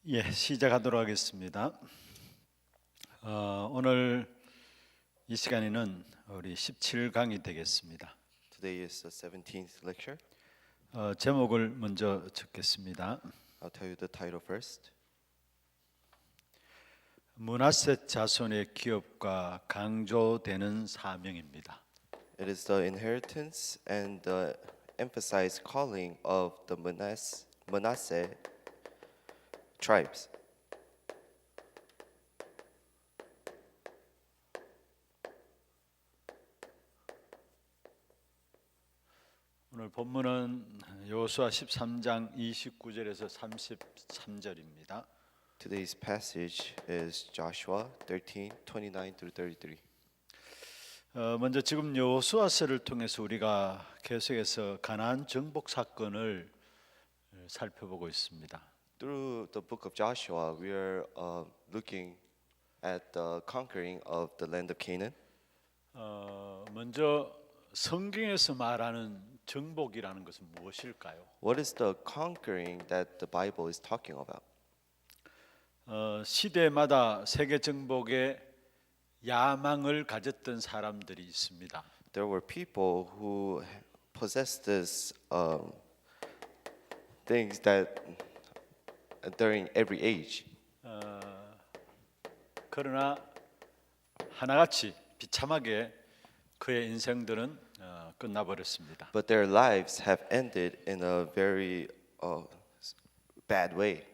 시작하도록 하겠습니다. 오늘 이 시간에는 우리 17강이 되겠습니다. Today is the 17th lecture. 제목을 먼저 적겠습니다. I'll tell you the title first. 므낫세 자손의 기업과 강조되는 사명입니다. It is the inheritance and the emphasized calling of the Manasseh tribes. 오늘 본문은 여호수아 13장 29절에서 33절입니다. Today's passage is Joshua 13:29 through 33. 먼저 지금 여호수아서를 통해서 우리가 계속해서 가나안 정복 사건을 살펴보고 있습니다. Through the book of Joshua, we are looking at the conquering of the land of Canaan. 먼저 성경에서 말하는 정복이라는 것은 무엇일까요? What is the conquering that the Bible is talking about? 시대마다 세계 정복에 야망을 가졌던 사람들이 있습니다. There were people who possessed this things that during every age. 그러나 하나같이 비참하게 그의 인생들은 끝나버렸습니다. But their lives have ended in a very bad way.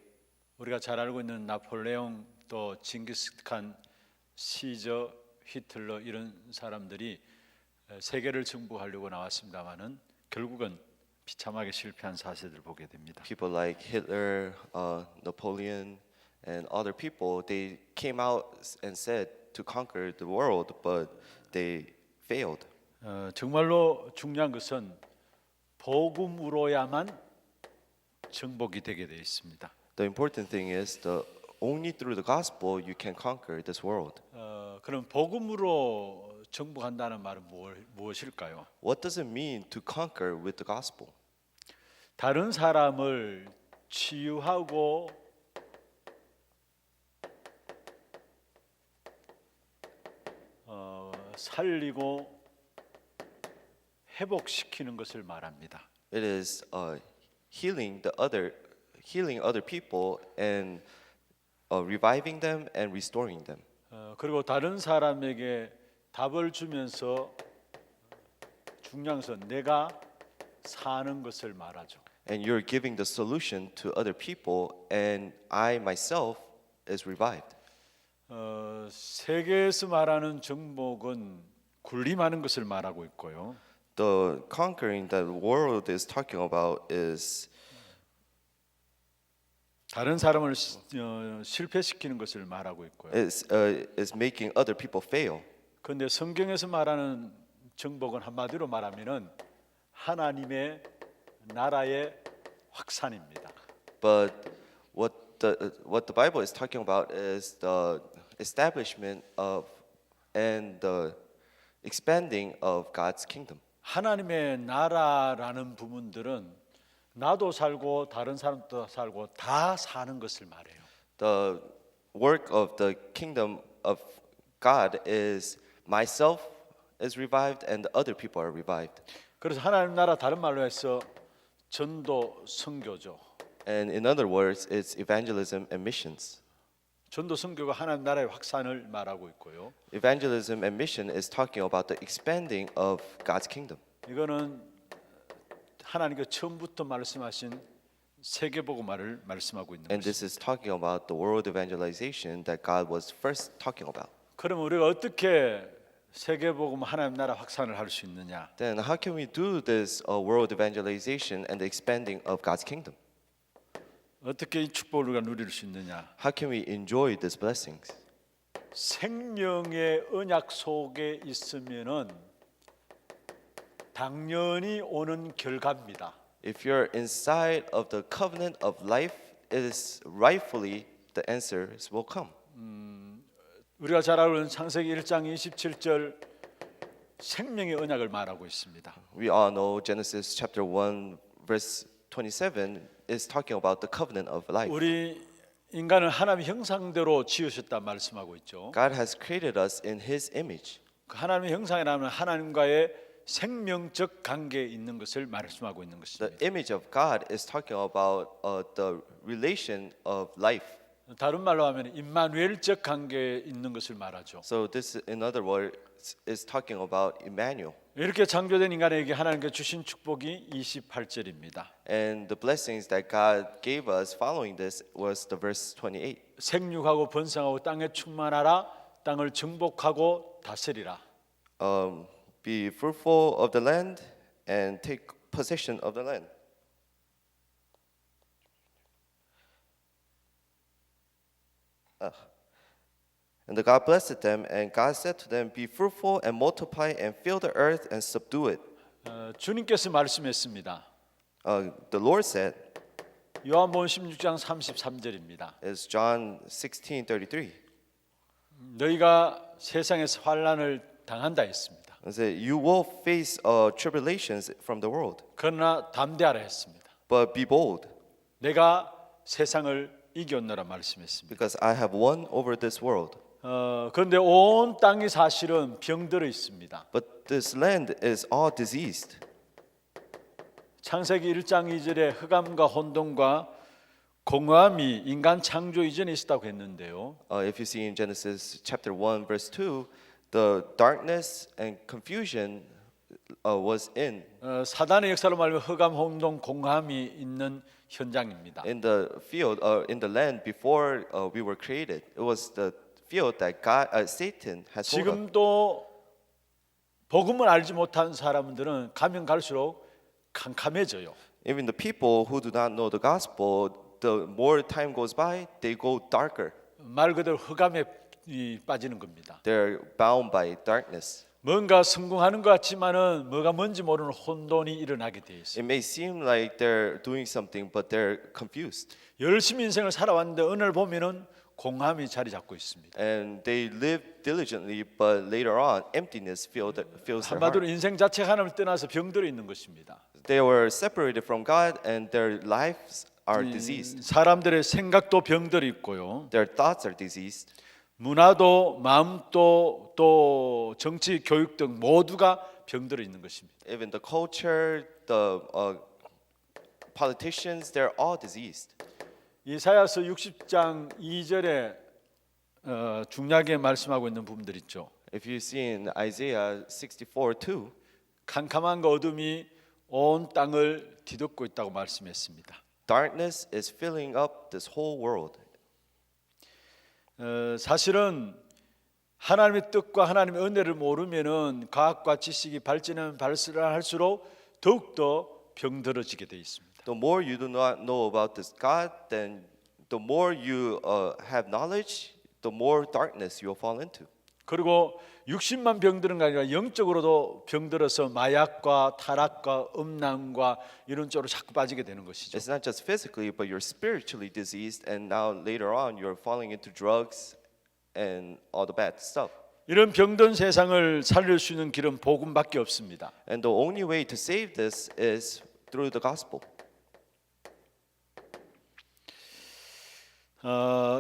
우리가 잘 알고 있는 나폴레옹 또 징기스칸 시저 히틀러 이런 사람들이 세계를 정복하려고 나왔습니다만은 결국은 비참하게 실패한 사세들 보게 됩니다. People like Hitler, Napoleon, and other people, they came out and said to conquer the world, but they failed. 정말로 중요한 것은 복음으로야만 정복이 되게 되어 있습니다. The important thing is only through the gospel you can conquer this world. 그럼 복음으로 정복한다는 말은 무엇일까요? What does it mean to conquer with the gospel? 다른 사람을 치유하고 살리고 회복시키는 것을 말합니다. It is healing other people and reviving them and restoring them. 그리고 다른 사람에게 답을 주면서 중요한 것은 내가 사는 것을 말하죠. And you're giving the solution to other people, and I myself is revived. 세계에서 말하는 정복은 군림하는 것을 말하고 있고요. The conquering that the world is talking about is 다른 사람을 실패시키는 것을 말하고 있고요. is making other people fail. 그런데 성경에서 말하는 정복은 한마디로 말하면은 하나님의 나라의 확산입니다. But what the Bible is talking about is the establishment of and the expanding of God's kingdom. 하나님의 나라라는 부분들은 나도 살고 다른 사람도 살고 다 사는 것을 말해요. The work of the kingdom of God is myself is revived and the other people are revived. 그래서 하나님 나라 다른 말로 해서 전도 선교죠. And in other words, it's evangelism and missions. 전도 선교가 하나님 나라의 확산을 말하고 있고요. Evangelism and mission is talking about the expanding of God's kingdom. 이거는 하나님께서 처음부터 말씀하신 세계복음화를 말씀하고 있는 And 것입니다. this is talking about the world evangelization that God was first talking about. 그럼 우리가 어떻게 세계복음 하나님 나라 확산을 할 수 있느냐? Then how can we do this world evangelization and the expanding of God's kingdom? 어떻게 이 축복을 우리가 누릴 수 있느냐? How can we enjoy these blessings? 생명의 언약 속에 있으면은 당연히 오는 결과입니다. If you're inside of the covenant of life, it is rightfully the answers will come. 우리가 잘 알고 있는 창세기 1장 27절 생명의 언약을 말하고 있습니다. We all know Genesis chapter 1 verse 27 is talking about the covenant of life. 우리 인간을 하나님의 형상대로 지으셨다 말씀하고 있죠. God has created us in His image. 그 하나님의 형상이라면 하나님과의 생명적 관계에 있는 것을 말씀하고 있는 The 것입니다. image of God is talking about the relation of life. 다른 말로 하면 임마누엘적 관계에 있는 것을 말하죠. So this, in other words, is talking about Emmanuel. 이렇게 창조된 인간에게 하나님께 주신 축복이 28절입니다. And the blessings that God gave us following this was the verse 28. 생육하고 번성하고 땅에 충만하라, 땅을 정복하고 다스리라. Be fruitful of the land and take possession of the land. And God blessed them, and God said to them, Be fruitful and multiply and fill the earth and subdue it. 주님께서 말씀했습니다. The Lord said, 요한복음 16장 33절입니다. is John 16:33. 너희가 세상에서 환난을 당한다 했습니다. It said, You will face tribulations from the world, 그러나 담대하라 했습니다. but be bold, 내가 세상을 이겼노라 말씀했습니다. because I have won over this world. 그런데 온 땅이 사실은 병들어 있습니다. But this land is all diseased. 창세기 1장 2절에 흑암과 혼돈과 공허함이 인간 창조 이전에 있었다고 했는데요. If you see in Genesis chapter 1 verse 2, the darkness and confusion was in 사단의 역사로 말하면 흑암, 혼돈, 공허함이 있는 현장입니다. the field, in the land before we were created. It was the field that Satan has sold us. 지금도 복음을 알지 못한 사람들은 가면 갈수록 캄캄해져요. Even the people who do not know the gospel, the more time goes by, they go darker. 말 그대로 흑암에 빠지는 겁니다. They're bound by darkness. 뭔가 성공하는 것 같지만은 뭐가 뭔지 모르는 혼돈이 일어나게 돼 있어요. It may seem like they're doing something, but they're confused. 열심히 인생을 살아왔는데 어느 날 보면은 공허함이 자리 잡고 있습니다. And they live diligently, but later on, emptiness fills their 한마디로 heart. 인생 자체가 하나님을 떠나서 병들어 있는 것입니다. They were separated from God, and their lives are diseased. 사람들의 생각도 병들어 있고요. Their thoughts are diseased. 문화도 마음도 또 정치, 교육 등 모두가 병들어 있는 것입니다. Even the culture, the politicians, they're all diseased. 이사야서 60장 2절에 중요하게 말씀하고 있는 부분들 있죠. If you see in Isaiah 64:2, 캄캄함과 어둠이 온 땅을 뒤덮고 있다고 말씀했습니다. darkness is filling up this whole world. 사실은 하나님의 뜻과 하나님의 은혜를 모르면은 과학과 지식이 발전하면 발전할수록 더욱더 병들어지게 돼 있습니다. The more you do not know about this God, then the more you have knowledge, the more darkness you will fall into. 그리고 육신만 병드는 게 아니라 영적으로도 병들어서 마약과 타락과 음란과 이런 쪽으로 자꾸 빠지게 되는 것이죠. It's not just physically, but you're spiritually diseased, and now later on you're falling into drugs and all the bad stuff. 이런 병든 세상을 살릴 수 있는 길은 복음밖에 없습니다. And the only way to save this is through the gospel.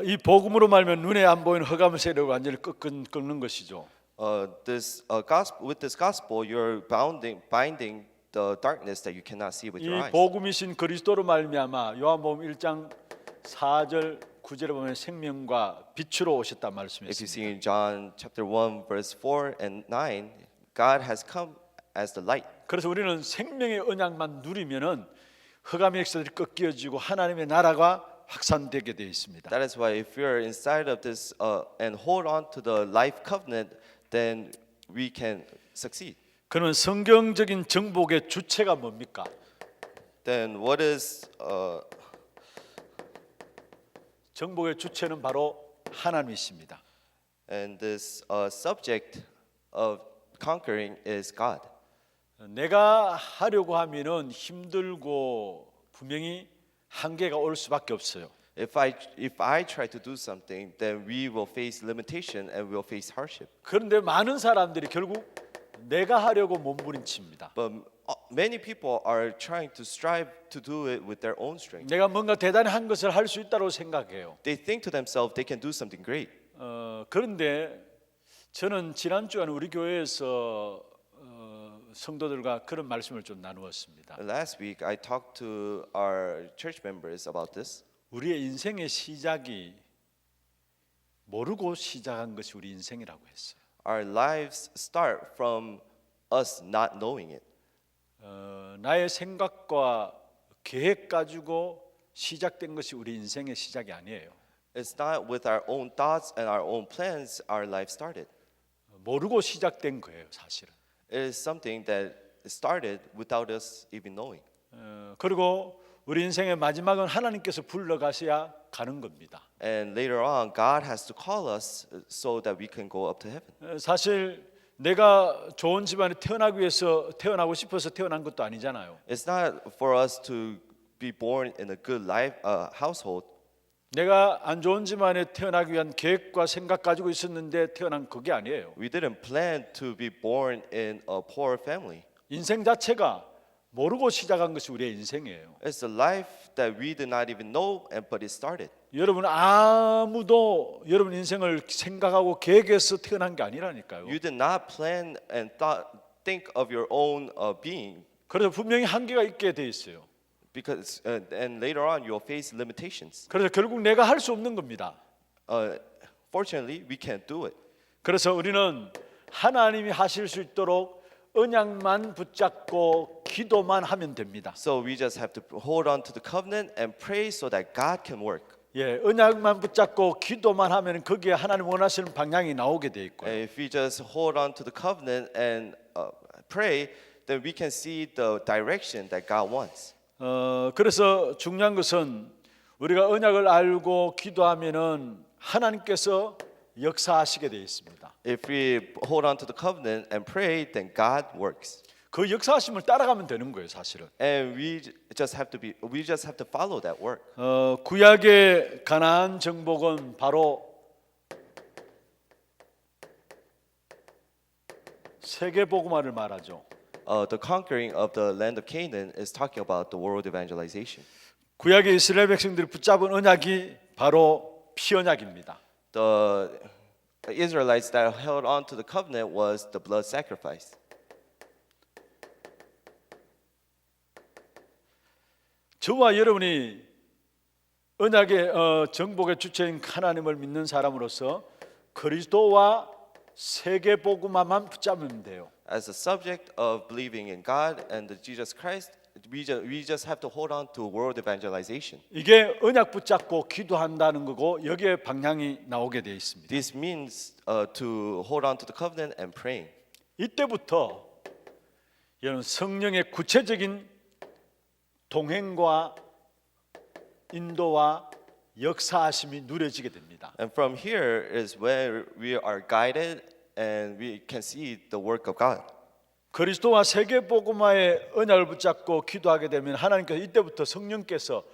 이 복음으로 말면 눈에 안 보이는 흑암의 세력을 완전히 꺾는 것이죠. With this gospel, you're binding the darkness that you cannot see with your 이 eyes. 복음이신 그리스도로 말미암아 요한복음 1장 4절 9절에 보면 생명과 빛으로 오셨다 If you see 말씀했습니다. in John chapter 1 verse 4 and 9, God has come as the light. 그래서 우리는 생명의 언약만 누리면은 흑암의 역사들이 꺾여지고 하나님의 나라가 확산되게 되어 있습니다. That is why if you're inside of this and hold on to the life covenant, then we can succeed. 그러면 성경적인 정복의 주체가 뭡니까? Then what is 정복의 주체는 바로 하나님이십니다. and this subject of conquering is God. 내가 하려고 하면은 힘들고 분명히 한계가 올 수밖에 없어요. If I try to do something, then we will face limitation and we'll face hardship. 그런데 많은 사람들이 결국 내가 하려고 몸부림칩니다. But many people are trying to strive to do it with their own strength. 내가 뭔가 대단한 것을 할 수 있다고 생각해요. They think to themselves they can do something great. 그런데 저는 지난 주에 우리 교회에서 성도들과 그런 말씀을 좀 나누었습니다. Last week I talked to our church members about this. 우리의 인생의 시작이 모르고 시작한 것이 우리 인생이라고 했어요. Our lives start from us not knowing it. 나의 생각과 계획 가지고 시작된 것이 우리 인생의 시작이 아니에요. It's not with our own thoughts and our own plans our life started. 모르고 시작된 거예요, 사실은. It is something that started without us even knowing. 그리고 우리 인생의 마지막은 하나님께서 불러가셔야 가는 겁니다. And later on, God has to call us so that we can go up to heaven. 사실 내가 좋은 집안에 태어나기 위해서 태어나고 싶어서 태어난 것도 아니잖아요. It's not for us to be born in a good life household. 내가 안 좋은 집안에 태어나기 위한 계획과 생각 가지고 있었는데 태어난 그게 아니에요. We didn't plan to be born in a poor family. 인생 자체가 모르고 시작한 것이 우리의 인생이에요. It's a life that we did not even know, but it started. 여러분 아무도 여러분 인생을 생각하고 계획해서 태어난 게 아니라니까요. You did not plan and think of your own being, 그래서 분명히 한계가 있게 돼 있어요. because and later on you'll face limitations. 그래서 결국 내가 할 수 없는 겁니다. Fortunately, we can't do it. 그래서 우리는 하나님이 하실 수 있도록 언약만 붙잡고 기도만 하면 됩니다. So we just have to hold on to the covenant and pray so that God can work. 예, 언약만 붙잡고 기도만 하면 거기에 하나님 원하시는 방향이 나오게 돼 있고요. And if we just hold on to the covenant and pray, then we can see the direction that God wants. 그래서 중요한 것은 우리가 언약을 알고 기도하면은 하나님께서 역사하시게 돼 있습니다. If we hold on to the covenant and pray, then God works. 그 역사하심을 따라가면 되는 거예요, 사실은. And we just have to follow that work. 구약의 가나안 정복은 바로 세계 복음화를 말하죠. The conquering of the land of Canaan is talking about the world evangelization. 구약의 이스라엘 백성들이 붙잡은 언약이 바로 피 언약입니다. The Israelites that held on to the covenant was the blood sacrifice. 저와 여러분이 언약의 정복의 주체인 하나님을 믿는 사람으로서 그리스도와 세계 복음화만 붙잡으면 돼요. As a subject of believing in God and the Jesus Christ, we just have to hold on to world evangelization. 이게 언약 붙잡고 기도한다는 거고 여기에 방향이 나오게 돼 있습니다. This means to hold on to the covenant and praying. 이때부터 여러분 성령의 구체적인 동행과 인도와 역사하심이 누려지게 됩니다. And from here is where we are guided and we can see the work of God. 그리스도와 세계 복음화의 언약을 붙잡고 기도하게 되면 하나님께서 이때부터 성령께서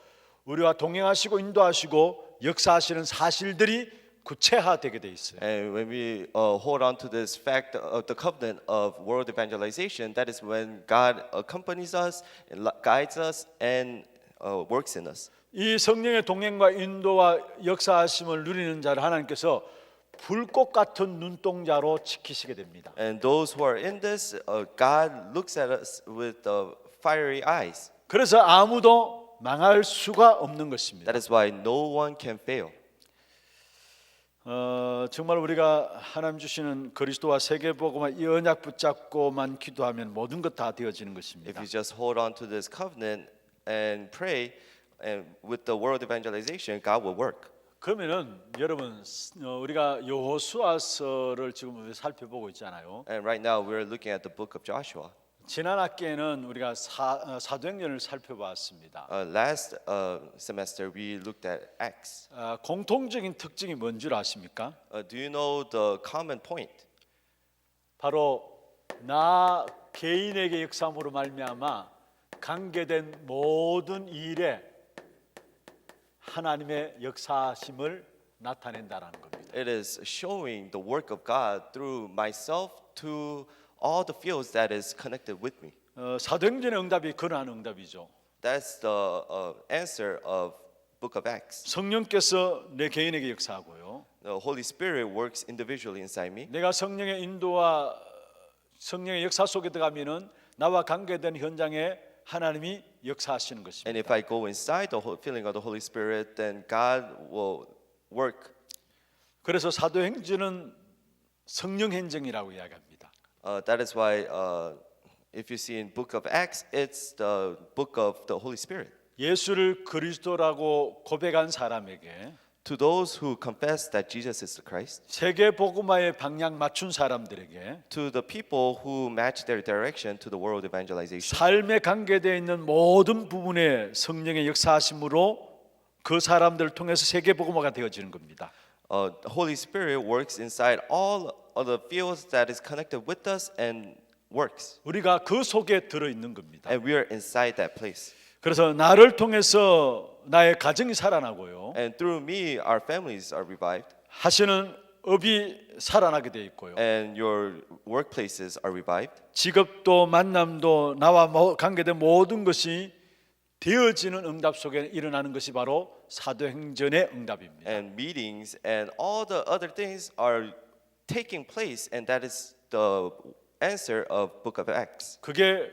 우리와 동행하시고 인도하시고 역사하시는 사실들이 구체화되게 돼 있어요. And when we hold on to this fact of the covenant of world evangelization, that is when God accompanies us, and guides us, and works in us. 이 성령의 동행과 인도와 역사하심을 누리는 자를 하나님께서 불꽃 같은 눈동자로 지키시게 됩니다. And those who are in this, God looks at us with fiery eyes. 그래서 아무도 망할 수가 없는 것입니다. That is why no one can fail. 정말 우리가 하나님 주시는 그리스도와 세계 복음화 이 언약 붙잡고만 기도하면 모든 것 다 되어지는 If 것입니다. you just hold on to this covenant and pray, and with the world evangelization, God will work. 그러면은 여러분 우리가 여호수아서를 지금 살펴보고 있잖아요. And right now we're looking at the book of Joshua. 지난 학기에는 우리가 사도행전을 살펴봤습니다. Last semester we looked at Acts. 공통적인 특징이 뭔 줄 아십니까? Do you know the common point? 바로 나 개인에게 역사함으로 말미암아 관계된 모든 일에 하나님의 역사심을 나타낸다라는 겁니다. It is showing the work of God through myself to all the fields that is connected with me. 사도행전의 응답이 그러한 응답이죠. That's the answer of Book of Acts. 성령께서 내 개인에게 역사하고요. The Holy Spirit works individually inside me. 내가 성령의 인도와 성령의 역사 속에 들어가면은 나와 관계된 현장에 하나님이 역사하시는 And 것입니다. if I go inside the feeling of the Holy Spirit, then God will work. 그래서 사도행전은 성령 행정이라고 이야기합니다. That is why if you see in Book of Acts, it's the book of the Holy Spirit. 예수를 그리스도라고 고백한 사람에게 To those who confess that Jesus is the Christ, 세계 복음화의 방향 맞춘 사람들에게 to the people who match their direction to the world evangelization, 삶에 관계되어 있는 모든 부분에 성령의 역사하심으로 그 사람들을 통해서 세계 복음화가 되어지는 겁니다. the Holy Spirit works inside all of the fields that is connected with us and works. 우리가 그 속에 들어 있는 겁니다. And we are inside that place. 그래서 나를 통해서 나의 가정이 살아나고요. And through me, our families are revived. 하시는 업이 살아나게 돼 있고요. And your workplaces are revived. 직업도 만남도 나와 관계된 모든 것이 되어지는 응답 속에 일어나는 것이 바로 사도행전의 응답입니다. And meetings and all the other things are taking place, and that is the answer of Book of Acts. 그게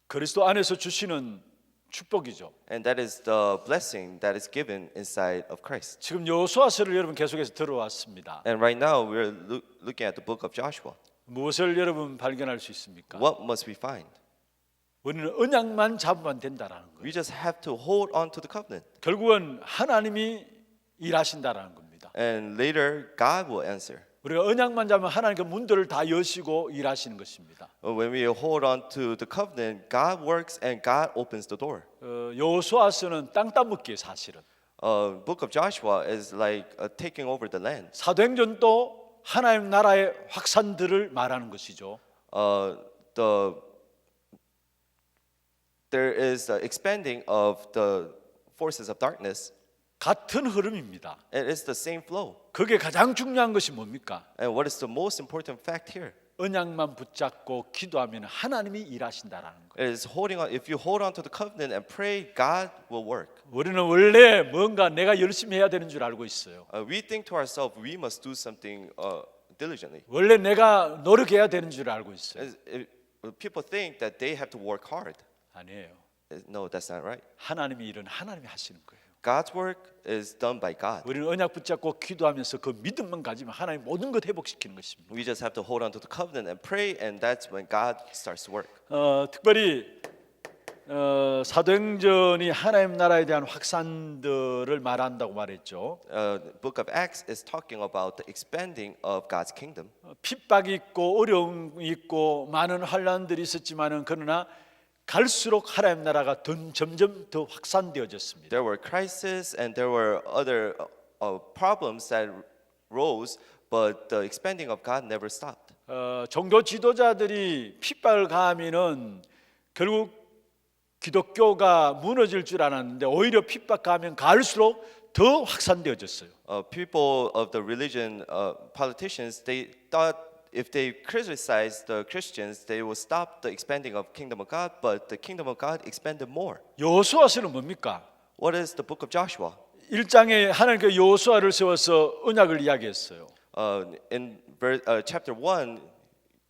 그리스도 안에서 주시는 축복이죠. And that is the blessing that is given inside of Christ. 지금 여호수아서를 여러분 계속해서 들어왔습니다. And right now we're looking at the book of Joshua. 무엇을 여러분 발견할 수 있습니까? What must we find? 우리는 언약만 잡으면 된다라는 거예요. We just have to hold on to the covenant. 결국은 하나님이 일하신다라는 겁니다. And later God will answer. 우리가 언약만 잡으면 하나님께 문들을 다 여시고 일하시는 것입니다. When we hold on to the covenant, God works and God opens the door. 여호수아서는 땅 따먹기에 사실은 Book of Joshua is like taking over the land. 사도행전도 하나님 나라의 확산들을 말하는 것이죠. There is the expanding of the forces of darkness. 같은 흐름입니다. It is the same flow. 그게 가장 중요한 것이 뭡니까? And what is the most important fact here? 언약만 붙잡고 기도하면 하나님이 일하신다라는 거예요. It is holding on. If you hold on to the covenant and pray, God will work. 우리는 원래 뭔가 내가 열심히 해야 되는 줄 알고 있어요. We think to ourselves, we must do something diligently. 원래 내가 노력해야 되는 줄 알고 있어요. People think that they have to work hard. 아니에요. No, that's not right. 하나님이 일은 하나님이 하시는 거예요. God's work is done by God. 우리는 언약 붙잡고 기도하면서 그 믿음만 가지면 하나님 모든 것 회복시키는 것입니다. We just have to hold on to the covenant and pray, and that's when God starts to work. 특별히 사도행전이 하나님 나라에 대한 확산들을 말한다고 말했죠. Book of Acts is talking about the expanding of God's kingdom. 핍박이 있고 어려움이 있고 많은 환란들이 있었지만은 그러나 갈수록 하나님 나라가 점점 더 확산되어졌습니다. There were crises and there were other problems that rose, but the expanding of God never stopped. 종교 지도자들이 핍박을 가하면은 결국 기독교가 무너질 줄 알았는데 오히려 핍박 가하면 갈수록 더 확산되어졌어요. People of the religion, politicians, they thought if they criticize the Christians, they will stop the expanding of kingdom of God, but the kingdom of God expanded more. 여호수아서는 뭡니까? What is the book of Joshua? 1장에 하나님께서 여호수아를 세워서 언약을 이야기했어요. In chapter 1,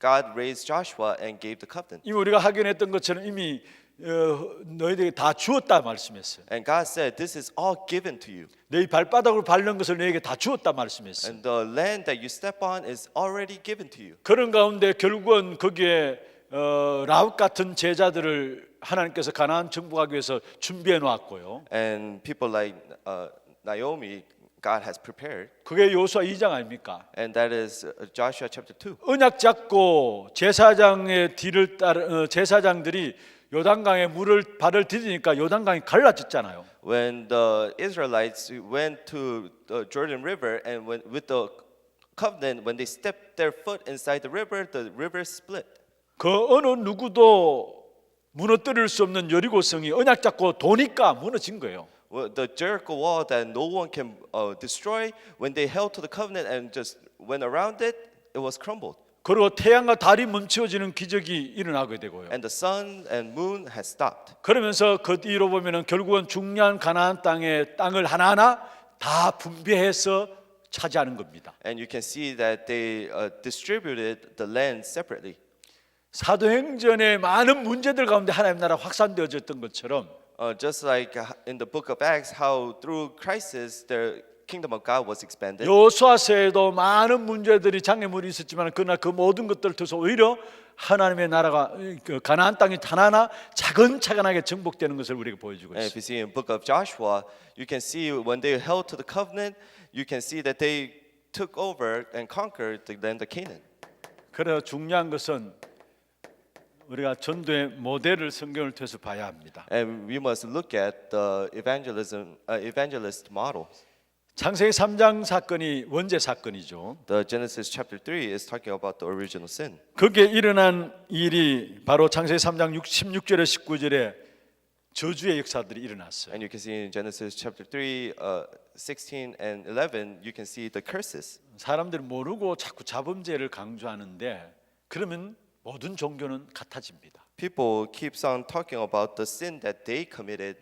God raised Joshua and gave the covenant. 이미 우리가 확인했던 것처럼 이미 너희들에게 다 주었다 말씀했어요. And God said, this is all given to you. 너희 발바닥으로 밟는 것을 너희에게 다 주었다 말씀했어요. And the land that you step on is already given to you. 그런 가운데 결국은 거기에 라합 같은 제자들을 하나님께서 가나안 정복하기 위해서 준비해 놓았고요. And people like Naomi, God has prepared. 그게 여호수아 2장 아닙니까? And that is Joshua chapter 2. 언약 잡고 제사장의 뒤를 따르 제사장들이 요단강에 발을 디디니까 요단강이 갈라졌잖아요. When the Israelites went to the Jordan River and with the covenant, when they stepped their foot inside the river split. 그 어느 누구도 무너뜨릴 수 없는 여리고성이 언약 잡고 도니까 무너진 거예요. Well, the Jericho wall that no one can destroy, when they held to the covenant and just went around it, it was crumbled. 그리고 태양과 달이 멈춰지는 기적이 일어나게 되고요. and the sun and moon has stopped. 그러면서 그 뒤로 보면은 결국은 중요한 가나안 땅의 땅을 하나하나 다 분배해서 차지하는 겁니다. And you can see that they distributed the land separately. 사도행전의 많은 문제들 가운데 하나님 나라 확산되어졌던 것처럼 Just like in the book of Acts, how through crisis the kingdom of God was expanded. 여호수아서에도 많은 문제들이 장애물이 있었지만 그러나 그 모든 것들을 통해서 오히려 하나님의 나라가 그 가나안 땅이 하나하나 차근차근하게 정복되는 것을 우리에게 보여주고 And if 있습니다. you see in the book of Joshua, you can see when they held to the covenant, you can see that they took over and conquered the land of Canaan. 그래서 중요한 것은 우리가 전도의 모델을 성경을 통해서 봐야 합니다. And we must look at the evangelist model. 창세기 3장 사건이 원죄 사건이죠. The Genesis chapter 3 is talking about the original sin. 거기에 일어난 일이 바로 창세기 3장 16절에 19절에 저주의 역사들이 일어났어요. And you can see in Genesis chapter 3, 16 and 11, you can see the curses. 사람들이 모르고 자꾸 자범죄를 강조하는데 그러면 모든 종교는 같아집니다. People keeps on talking about the sin that they committed,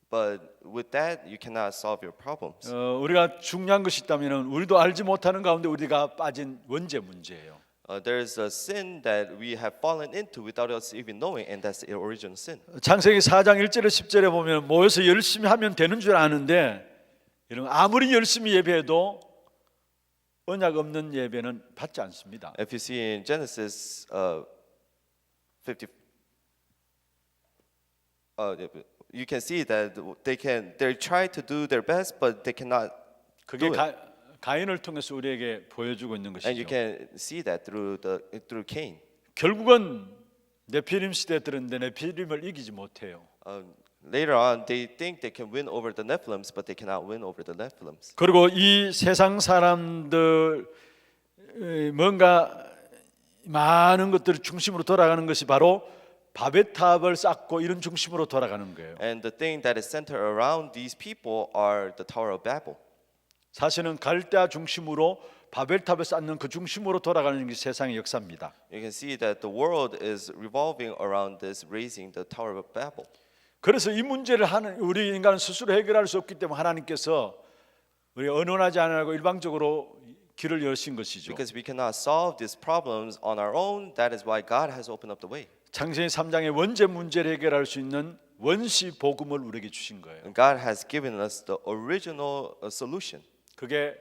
but with that you cannot solve your problems. 우리가 중요한 것이 있다면 우리도 알지 못하는 가운데 우리가 빠진 원죄 문제예요. There's a sin that we have fallen into without us even knowing, and that's the original sin. 창세기 4장 1절에 10절에 보면 모여서 열심히 하면 되는 줄 아는데 이런 아무리 열심히 예배해도 언약 없는 예배는 받지 않습니다. If you see in Genesis 50, you can see that they try to do their best, but they cannot 그게 do it. 가인을 통해서 우리에게 보여주고 있는 And you 것이죠. can see that through Cain. 결국은 네피림 시대에 들었는데 네피림을 이기지 못해요. Later on, they think they can win over the Nephilims, but they cannot win over the Nephilims. 그리고 이 세상 사람들 뭔가 많은 것들을 중심으로 돌아가는 것이 바로 바벨탑을 쌓고 이런 중심으로 돌아가는 거예요. And the thing that is centered around these people are the Tower of Babel. 사실은 갈대아 중심으로 바벨탑을 쌓는 그 중심으로 돌아가는 게 세상의 역사입니다. You can see that the world is revolving around this raising the Tower of Babel. 그래서 이 문제를 우리 인간은 스스로 해결할 수 없기 때문에 하나님께서 우리 언론하지 않고 일방적으로 길을 여신 것이죠. Because we cannot solve these problems on our own, that is why God has opened up the way. 창세기 3장의 원죄 문제를 해결할 수 있는 원시 복음을 우리에게 주신 거예요. And God has given us the original solution, 그게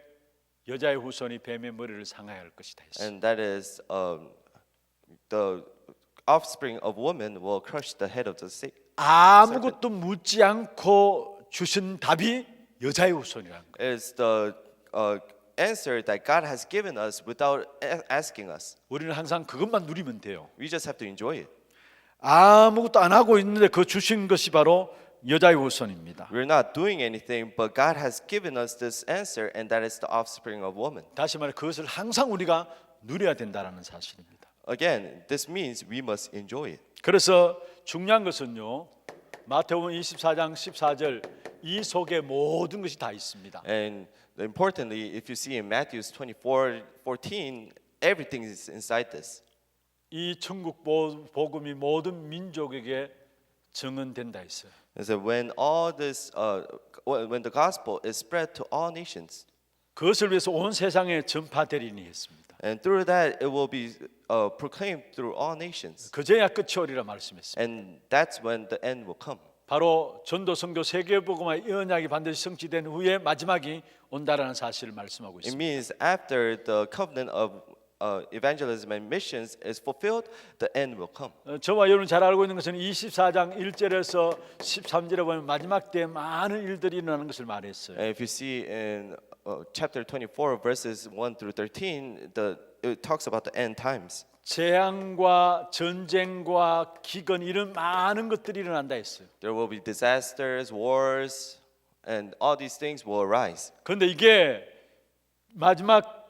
여자의 후손이 뱀의 머리를 상하게 할 것이다 했어요. and that is the offspring of woman will crush the head of the serpent. 아무것도 묻지 않고 주신 답이 여자의 후손이라는 거예요. It's the answer that God has given us without asking us. 우리는 항상 그것만 누리면 돼요. We just have to enjoy it. 아무것도 안 하고 있는데 그 주신 것이 바로 여자의 후손입니다. We're not doing anything, but God has given us this answer, and that is the offspring of woman. 다시 말해 그것을 항상 우리가 누려야 된다는 사실입니다. Again, this means we must enjoy it. 그래서 중요한 것은요. 마태복음 24장 14절 이 속에 모든 것이 다 있습니다. And importantly, if you see in Matthew 24:14, everything is inside this. 이 천국 복음이 모든 민족에게 증언된다 했어요. And so when all this, when the gospel is spread to all nations, 그것을 위해서 온 세상에 전파되리니 했습니다. and through that it will be proclaimed through all nations, 그제야 끝이 오리라 말씀했습니다. and that's when the end will come. 바로 전도 선교 세계 복음화의 이 언약이 반드시 성취된 후에 마지막이 온다라는 사실을 말씀하고 It 있습니다. means after the covenant of evangelism and missions is fulfilled, the end will come. 저와 여러분 잘 알고 있는 것은 24장 1절에서 13절에 보면 마지막 때에 많은 일들이 일어나는 것을 말했어요. And if you see in chapter 24, verses 1 through 13, it talks about the end times. 재앙과 전쟁과 기근 이런 많은 것들이 일어난다 했어요. There will be disasters, wars, and all these things will arise. 그런데 이게 마지막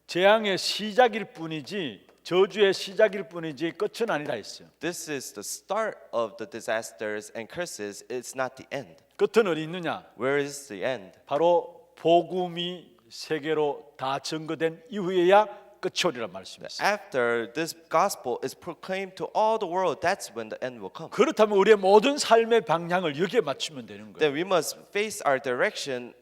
재앙의 시작일 뿐이지 저주의 시작일 뿐이지 끝은 아니다 했어요. This is the start of the disasters and curses. It's not the end. 끝은 어디 있느냐? Where is the end? 바로 복음이 세계로 다 증거된 이후에야 끝이 오리란 말씀이었어요. After this gospel is proclaimed to all the world, that's when the end will come. 그렇다면 우리의 모든 삶의 방향을 여기에 맞추면 되는 거예요. Then we must face our direction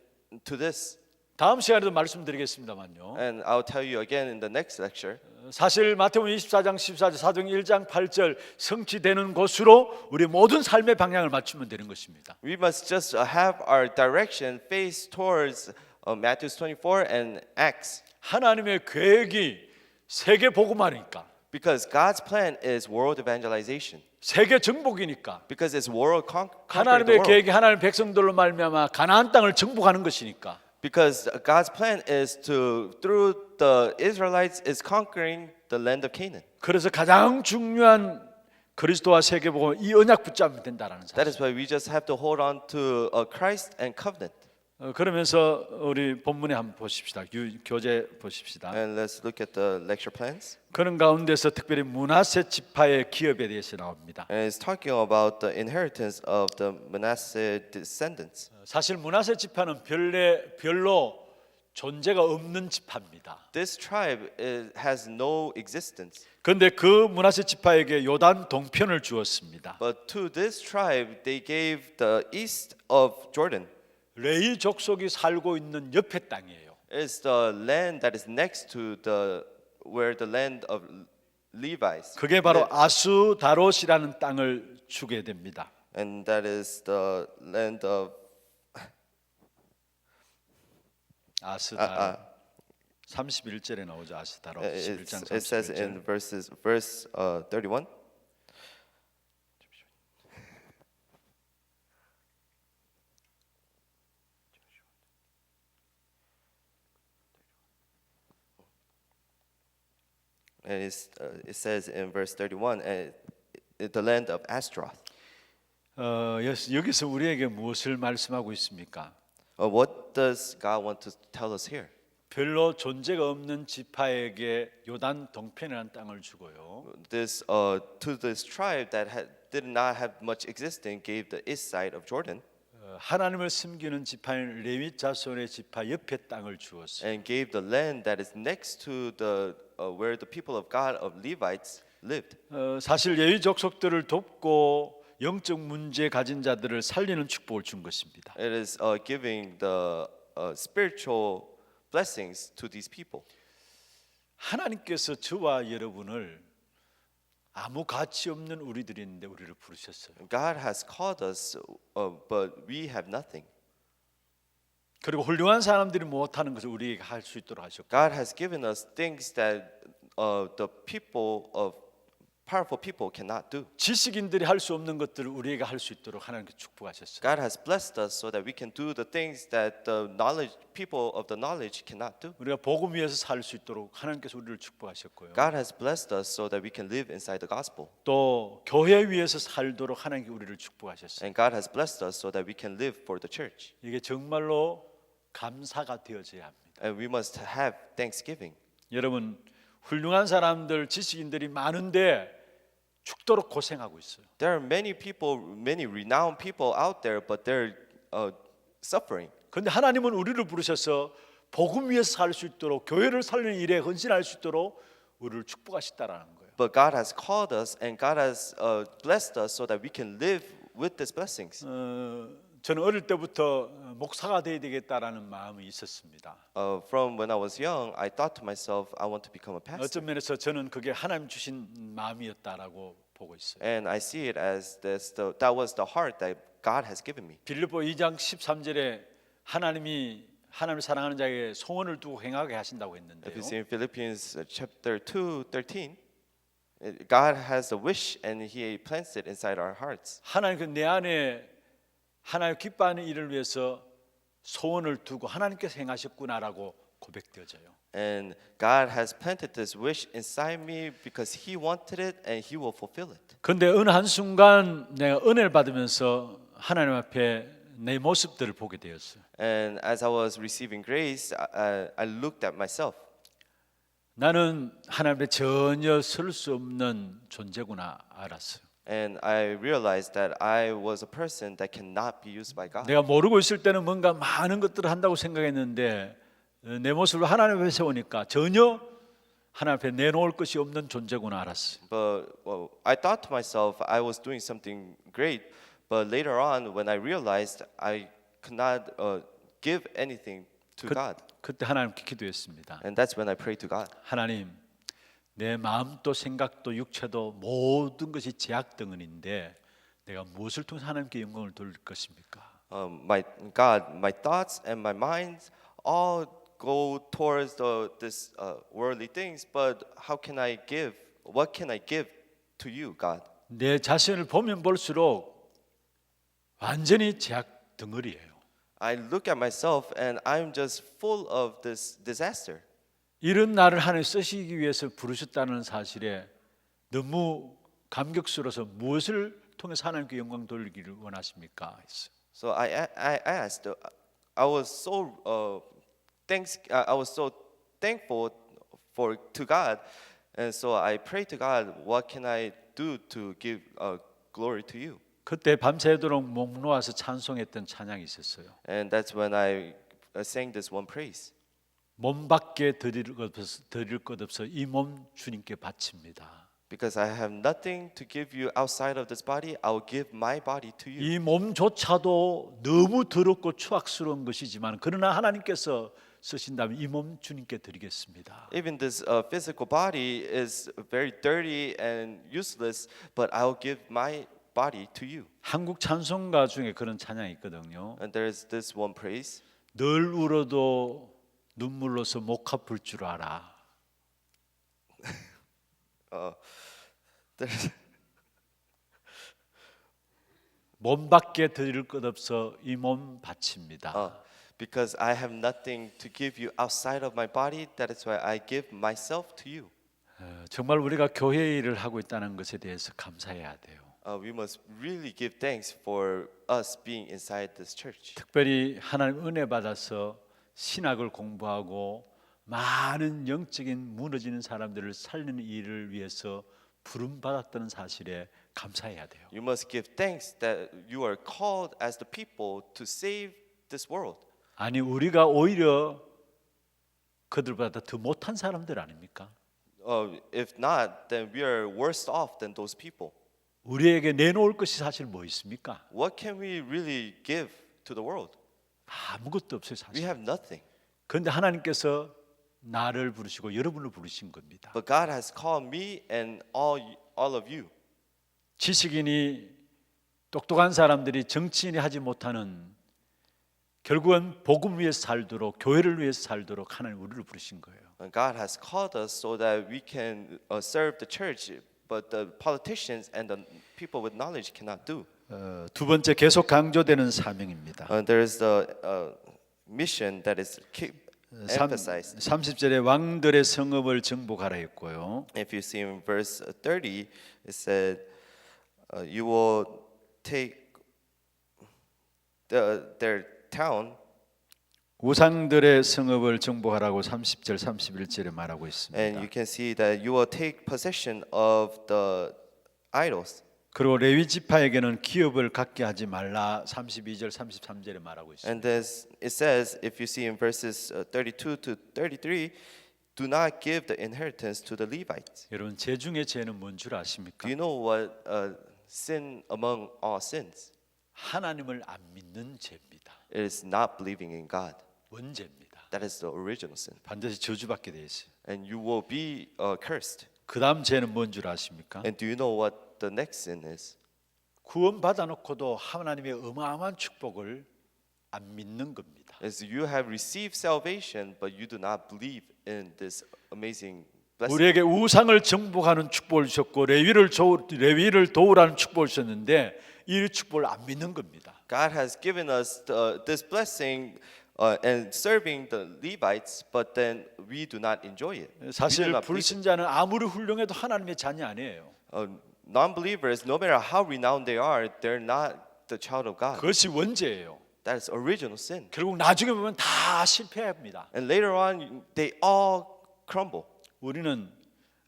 to this. 다음 시간에도 말씀드리겠습니다만요. And I'll tell you again in the next lecture. 사실 마태복음 24장 14절, 사도행 1장 8절 성취되는 곳으로 우리 모든 삶의 방향을 맞추면 되는 것입니다. We must just have our direction face towards Matthew 24 and Acts. 하나님의 계획이 세계 복음화니까, Because God's plan is world evangelization. 세계 정복이니까, Because it's world conquer the 하나님의 world. 계획이 하나님 백성들로 말미암아 가나안 땅을 정복하는 것이니까 Because God's plan is to, through the Israelites, is conquering the land of Canaan. 그래서 가장 중요한 그리스도와 세계 복음 이 언약 붙잡으면 된다라는 That 사실. is why we just have to hold on to Christ and covenant. 그러면서 우리 본문에 한번 보십시다. 교재 보십시다. And let's look at the lecture plans. 그런 가운데서 특별히 므낫세 지파의 기업에 대해서 나옵니다. And it's talking about the inheritance of the Manasseh descendants. 사실 므낫세 지파는 별로 존재가 없는 지파입니다. This tribe has no existence. 그런데 그 므낫세 지파에게 요단 동편을 주었습니다. But to this tribe, they gave the east of Jordan. 레위 족속이 살고 있는 옆에 땅이에요. It's the land that is next to where the land of Levites. 그게 바로 live. 아수다롯이라는 땅을 주게 됩니다. And that is the land of 아스다롯. 31절에 나오죠. 아스다롯. 11장 it says 31절. in verse 31. And it says in verse 31, the land of Ashtaroth. 여기서 우리에게 무엇을 말씀하고 있습니까? What does God want to tell us here? 별로 존재가 없는 지파에게 요단 동편이라는 땅을 주고요. To this tribe that did not have much existence, gave the east side of Jordan, 하나님을 섬기는 지파인 레위 자손의 지파 옆에 땅을 주었어요. and gave the land that is next to where the people of God of Levites lived. 사실 레위 족속들을 돕고 영적 문제 가진 자들을 살리는 축복을 준 것입니다. It is giving the spiritual blessings to these people. 하나님께서 저와 여러분을 아무 가치 없는 우리들인데 우리를 부르셨어요. God has called us, but we have nothing. 그리고 훌륭한 사람들이 못하는 것을 우리에게 할 수 있도록 하셨고, God has given us things that the people of powerful people cannot do. 지식인들이 할 수 없는 것들을 우리에게 할 수 있도록 하나님께 축복하셨어요. God has blessed us so that we can do the things that the people of the knowledge cannot do. 우리가 복음 위에서 살 수 있도록 하나님께서 우리를 축복하셨고요. God has blessed us so that we can live inside the gospel. 또 교회 위에서 살도록 하나님께 우리를 축복하셨어요. And God has blessed us so that we can live for the church. 이게 정말로 감사가 되어져야 합니다. And we must have thanksgiving. 여러분, 훌륭한 사람들, 지식인들이 많은데 죽도록 고생하고 있어요. There are many people, many renowned people out there, but they're suffering. 그런데 하나님은 우리를 부르셔서 복음 위에서 살 수 있도록, 교회를 살리는 일에 헌신할 수 있도록 우리를 축복하셨다라는 거예요. But God has called us and God has blessed us so that we can live with these blessings. 저는 어릴 때부터 목사가 되어야 되겠다라는 마음이 있었습니다. From when I was young, I thought to myself, I want to become a pastor. 어떤 면에서 저는 그게 하나님 주신 마음이었다라고 보고 있어요. And I see it as that was the heart that God has given me. 빌립보 2장 13절에 하나님이 하나님을 사랑하는 자에게 소원을 두고 행하게 하신다고 If 했는데요. you see in Philippians chapter 2:13, God has a wish and He plants it inside our hearts. 하나님 그 내 안에 하나님 기뻐하는 일을 위해서 소원을 두고 하나님께서 행하셨구나라고 고백되어져요. And God has planted this wish inside me because He wanted it and He will fulfill it. 그런데 어느 한 순간 내가 은혜를 받으면서 하나님 앞에 내 모습들을 보게 되었어요. And as I was receiving grace, I looked at myself. 나는 하나님 앞에 전혀 설 수 없는 존재구나 알았어요. And I realized that I was a person that cannot be used by God. 내가 모르고 있을 때는 뭔가 많은 것들을 한다고 생각했는데 내 모습을 하나님 앞에 세우니까 전혀 하나님 앞에 내놓을 것이 없는 존재구나 알았어요. But well, I thought to myself I was doing something great, but later on when I realized I could not give anything to God, 그때 하나님께 기도했습니다. and that's when I prayed to God. 하나님, 내 마음도 생각도 육체도 모든 것이 제약덩어리인데 내가 무엇을 통해서 하나님께 영광을 돌릴 것입니까? My God, my thoughts and my mind all go towards this worldly things, but how can I give? What can I give to you, God? 내 자신을 보면 볼수록 완전히 제약덩어리예요. I look at myself and I'm just full of this disaster. 이런 나를 하나님 쓰시기 위해서 부르셨다는 사실에 너무 감격스러워서 무엇을 통해서 하나님께 영광 돌리기를 원하십니까? 했어요. So I asked. I was so I was so thankful to God, and so I prayed to God. What can I do to give glory to you? 그때 밤새도록 목 놓아서 찬송했던 찬양이 있었어요. And that's when I sang this one praise. 몸밖에 드릴 것 없어 이 몸 주님께 바칩니다. Because I have nothing to give you outside of this body, I will give my body to you. 이 몸조차도 너무 더럽고 추악스러운 것이지만 그러나 하나님께서 쓰신다면 이 몸 주님께 드리겠습니다. Even this physical body is very dirty and useless, but I will give my body to you. 한국 찬송가 중에 그런 찬양이 있거든요. And there's this one praise. 늘 울어도 눈물로서 목 아플 줄 알아. There's 몸밖에 드릴 것 없어 이 몸 바칩니다. because I have nothing to give you outside of my body, that is why I give myself to you. 정말 우리가 교회 일을 하고 있다는 것에 대해서 감사해야 돼요. We must really give thanks for us being inside this church. 특별히 하나님 은혜 받아서 신학을 공부하고 많은 영적인 무너지는 사람들을 살리는 일을 위해서 부름 받았다는 사실에 감사해야 돼요. You must give thanks that you are called as the people to save this world. 아니 우리가 오히려 그들보다 더 못한 사람들 아닙니까? If not, then we are worse off than those people. 우리에게 내놓을 것이 사실 뭐 있습니까? What can we really give to the world? 아무것도 없어요 We 사실. have nothing. 그런데 하나님께서 나를 부르시고 여러분을 부르신 겁니다. But God has called me and all of you. 지식인이 똑똑한 사람들이 정치인이 하지 못하는 결국은 복음 위에서 살도록 교회를 위해서 살도록 하나님 우리를 부르신 거예요. And God has called us so that we can serve the church, but the politicians and the people with knowledge cannot do. 두 번째 계속 강조되는 사명입니다. There is the mission that is emphasized. 30절에 왕들의 성읍을 정복하라 했고요. If you see in verse 30, it said, "You will take their town." 우상들의 성읍을 정복하라고 30절 31절에 말하고 있습니다. And you can see that you will take possession of the idols. 그리고 레위 지파에게는 기업을 갖게 하지 말라 32절 33절에 말하고 있습니다. And as it says, if you see in verses 32 to 33, do not give the inheritance to the Levites. 여러분 죄 중에 죄는 뭔 줄 아십니까? Do you know what sin among all sins? 하나님을 안 믿는 죄입니다. It is not believing in God. 원죄입니다. That is the original sin. 반드시 저주받게 돼 있어요. And you will be cursed. 그다음 죄는 뭔 줄 아십니까? And do you know what the next sin is? 구원 받아놓고도 하나님의 어마어마한 축복을 안 믿는 겁니다. Is you have received salvation, but you do not believe in this amazing blessing. 우리에게 우상을 정복하는 축복을 주셨고 레위를 도우라는 축복을 주셨는데 이 축복을 안 믿는 겁니다. God has given us this blessing and serving the Levites, but then we do not enjoy it. We do 사실 not believe it. 불신자는 아무리 훌륭해도 하나님의 자녀 아니에요. Non-believers, no matter how renowned they are, they're not the child of God. 그것이 원죄예요. That is original sin. 결국 나중에 보면 다 실패합니다. And later on, they all crumble. 우리는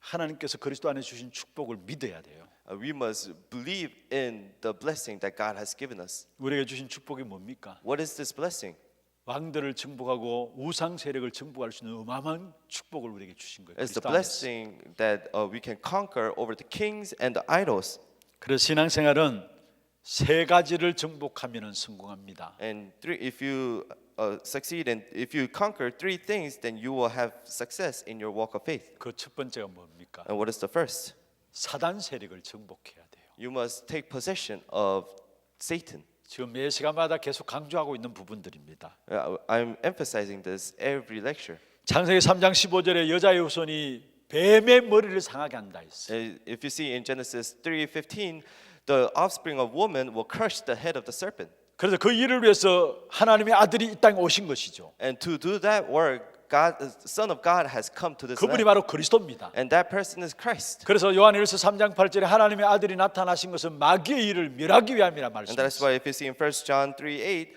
하나님께서 그리스도 안에 주신 축복을 믿어야 돼요. We must believe in the blessing that God has given us. 우리에게 주신 축복이 뭡니까? What is this blessing? 왕들을征服하고 우상 세력을征服할 수 있는 어마어마한 축복을 우리에게 주신 거예요. It's the 그리스도 안에서. blessing that we can conquer over the kings and the idols. 그래서 신앙생활은 세 가지를 정복하면은 성공합니다. And if you succeed and if you conquer three things, then you will have success in your walk of faith. 그 첫 번째가 뭡니까? And what is the first? 사단 세력을 정복해야 돼요. You must take possession of Satan. 지금 매 시간마다 계속 강조하고 있는 부분들입니다. I'm emphasizing this every lecture. 창세기 3장 15절에 여자의 후손이 뱀의 머리를 상하게 한다 했어요. If you see in Genesis 3:15, the offspring of woman will crush the head of the serpent. 그래서 그 일을 위해서 하나님의 아들이 이 땅에 오신 것이죠. And to do that work, God, the Son of God has come to this 그분이 land. 바로 그리스도입니다. And that person is Christ. 그래서 요한일서 3장 8절에 하나님의 아들이 나타나신 것은 마귀의 일을 멸하기 위함이라 And that is 말씀하셨어요. why if you see in 1 John 3:8,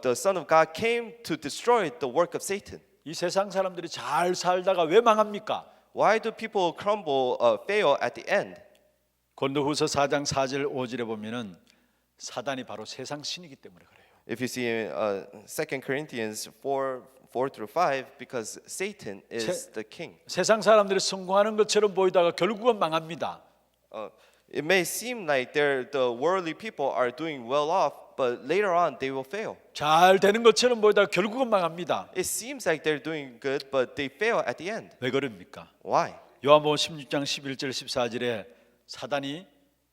the Son of God came to destroy the work of Satan. 이 세상 사람들이 잘 살다가 왜 망합니까? Why do people crumble, fail at the end? 고린도후서 4장 4절 5절에 보면은 사단이 바로 세상 신이기 때문에 그래요. If you see in 2 Corinthians 4:4-5, because Satan is the king. 세상 사람들이 성공하는 것처럼 보이다가 결국은 망합니다. It may seem like the worldly people are doing well off, but later on they will fail. 잘 되는 것처럼 보이다가 결국은 망합니다. It seems like they're doing good, but they fail at the end. 왜 그럽니까? Why? 요한복음 16장 11절 14절에 사단이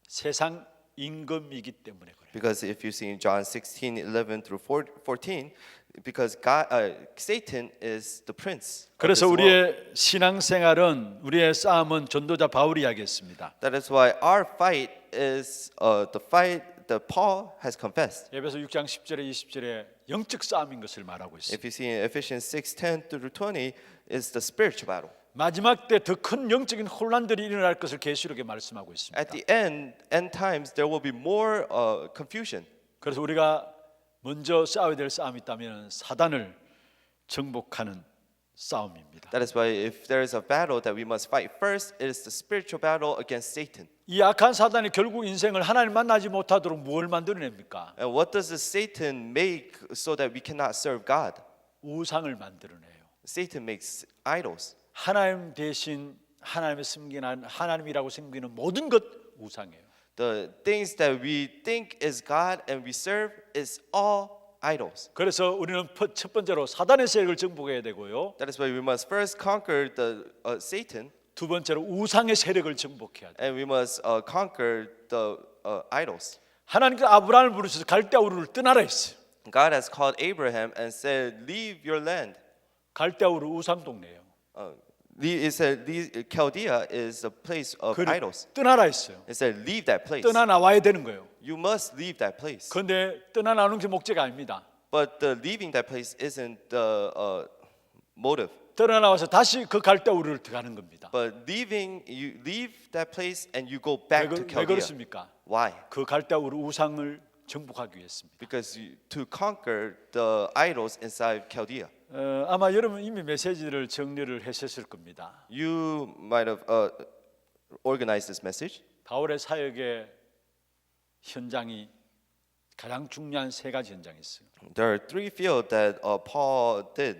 세상 임금이기 때문에 그래요. Because if you see in John 16:11-14, because Satan is the prince. of 그래서 this world. 우리의 신앙생활은 우리의 싸움은 전도자 바울이 이야기했습니다. That is why our fight is the fight that Paul has confessed. 에베소 6장 10절에 20절에 영적 싸움인 것을 말하고 있습니다. If you see in Ephesians 6:10-20, is the spiritual battle. 마지막 때 더 큰 영적인 혼란들이 일어날 것을 계시록에 말씀하고 있습니다. At the end times, there will be more confusion. 그래서 우리가 먼저 싸워야 될 싸움이 있다면 사단을 정복하는 싸움입니다. That is why if there is a battle that we must fight first, it is the spiritual battle against Satan. 이 악한 사단이 결국 인생을 하나님 만나지 못하도록 뭘 만들어냅니까? And what does Satan make so that we cannot serve God? 우상을 만들어내요. Satan makes idols. 하나님 대신 하나님의 섬기는 하나님이라고 섬기는 모든 것 우상이에요. The things that we think is God and we serve is all idols. 그래서 우리는 첫 번째로 사단의 세력을 정복해야 되고요. That is why we must first conquer the Satan, 두 번째로 우상의 세력을 정복해야 돼요. and we must conquer the idols. 하나님께서 아브라함을 부르셔서 갈대아 우르를 떠나라 했어요. God has called Abraham and said, "Leave your land." 갈대아 우르 우상 동네예요. It said, Chaldea is a place of idols. 떠나라 했어요. It said, "Leave that place." 떠나 나와야 되는 거예요. You must leave that place. 그런데 떠나 나오는 게 목적이 아닙니다. But the leaving that place isn't the motive. 떠나 나와서 다시 그 갈대아 우르를 들어가는 겁니다. But you leave that place and you go 왜, back to 왜 Chaldea. 그렇습니까? Why? 그 갈대아 우르 우상을 정복하기 위해서입니다. Because to conquer the idols inside Chaldea. 아마 여러분 이미 메시지를 정리를 하셨을 겁니다. You might have organized this message. 바울의 사역의 현장이 가장 중요한 세 가지 현장이 있어요. There are three fields that Paul did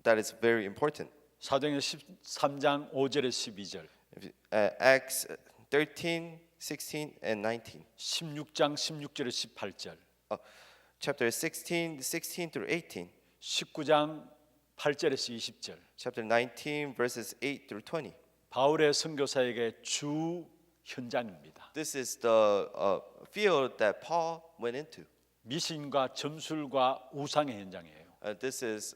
that is very important. 사도행전 13장 5절에 12절, Acts 13, 16, and 19. 16장 16절에 18절, Chapter 16 through 18. 19장 8절에서 20절. Chapter 19, verses 8 through 20. 바울의 선교 사역의 주 현장입니다. This is the field that Paul went into. 미신과 점술과 우상의 현장이에요. This is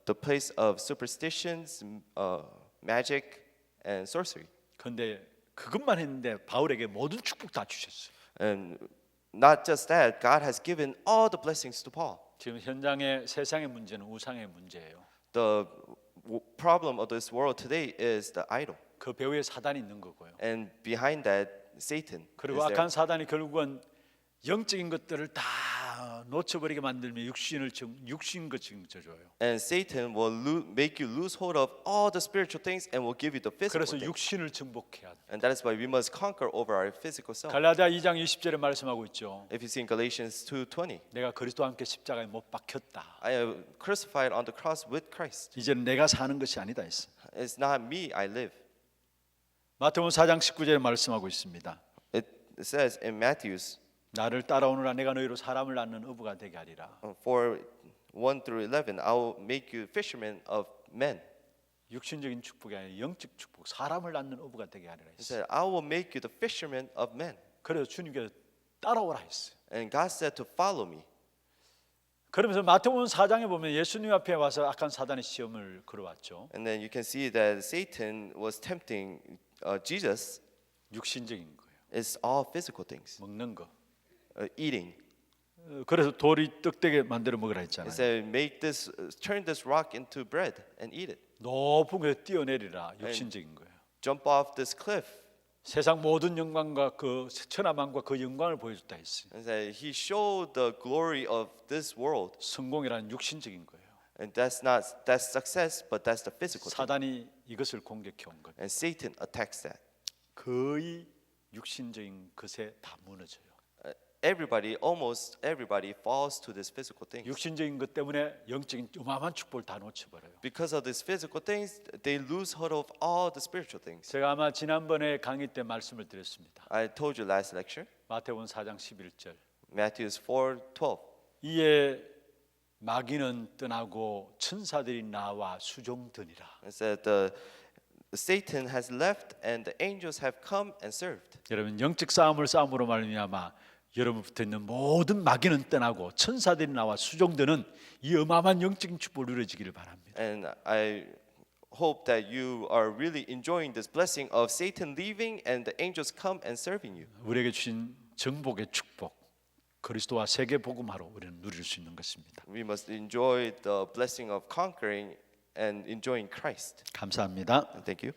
the place of superstitions, magic, and sorcery. 그런데 그것만 했는데 바울에게 모든 축복 다 주셨어요. And not just that, God has given all the blessings to Paul. 지금 현장의 세상의 문제는 우상의 문제예요. The problem of this world today is the idol. 그 배후에 사단이 있는 거고요. And behind that, Satan 그리고 is there. 악한 사단이 결국은 영적인 것들을 다 놓쳐버리게 만들면 육신거 징조줘요. And Satan will make you lose hold of all the spiritual things and will give you the physical 그래서 things. 육신을 정복해야 돼. And that is why we must conquer over our physical self. 갈라디아 2장 20절에 말씀하고 있죠. If you see in Galatians 2:20, 내가 그리스도와 함께 십자가에 못 박혔다. I am crucified on the cross with Christ. 이제는 내가 사는 것이 아니다 했어. It's not me, I live. 마태복음 4장 19절에 말씀하고 있습니다. It says in Matthew's 나를 따라오느라 내가 너희로 사람을 낳는 어부가 되게 하리라. 4:1 through 11, I will make you fishermen of men. 육신적인 축복이 아니라 영적 축복, 사람을 낳는 어부가 되게 하리라 He 했어. said, I will make you the fishermen of men. 그래서 주님께서 따라오라 했어요. And God said to follow me. 그러면서 마태복음 4장에 보면 예수님 앞에 와서 악한 사단의 시험을 걸어왔죠. And then you can see that Satan was tempting Jesus. 육신적인 거예요. It's all physical things. 먹는 거. Eating. 그래서 돌이 떡되게 만들어 먹으라 He 했잖아요. said, turn this rock into bread and eat it. 높은 곳에 뛰어내리라. 육신적인 거예요. Jump off this cliff. 세상 모든 영광과 그 천하만과 그 영광을 보여줬다 했어요. And said, he showed the glory of this world. 성공이란 육신적인 거예요. And that's success, but that's the physical thing. 사단이 이것을 공격해 온 거예요. And Satan attacks that. 거의 육신적인 것에 다 무너져요. Almost everybody falls to this physical things. 육신적인 것 때문에 영적인 어마어마한 축복을 다 놓쳐버려요. Because of these physical things, they lose hold of all the spiritual things. 제가 아마 지난번에 강의 때 말씀을 드렸습니다. I told you last lecture, 마태복음 4장 11절. Matthew 4:12. 이에 마귀는 떠나고 천사들이 나와 수종드니라. It said Satan has left and the angels have come and served. 여러분 영적 싸움으로 말미암아 여러분 붙어 있는 모든 마귀는 떠나고 천사들이 나와 수종드는 이 어마어마한 영적인 축복을 누려지기를 바랍니다. And I hope that you are really enjoying this blessing of Satan leaving and the angels come and serving you. 우리에게 주신 정복의 축복, 그리스도와 세계 복음화로 우리는 누릴 수 있는 것입니다. We must enjoy the blessing of conquering and enjoying Christ. 감사합니다. Thank you.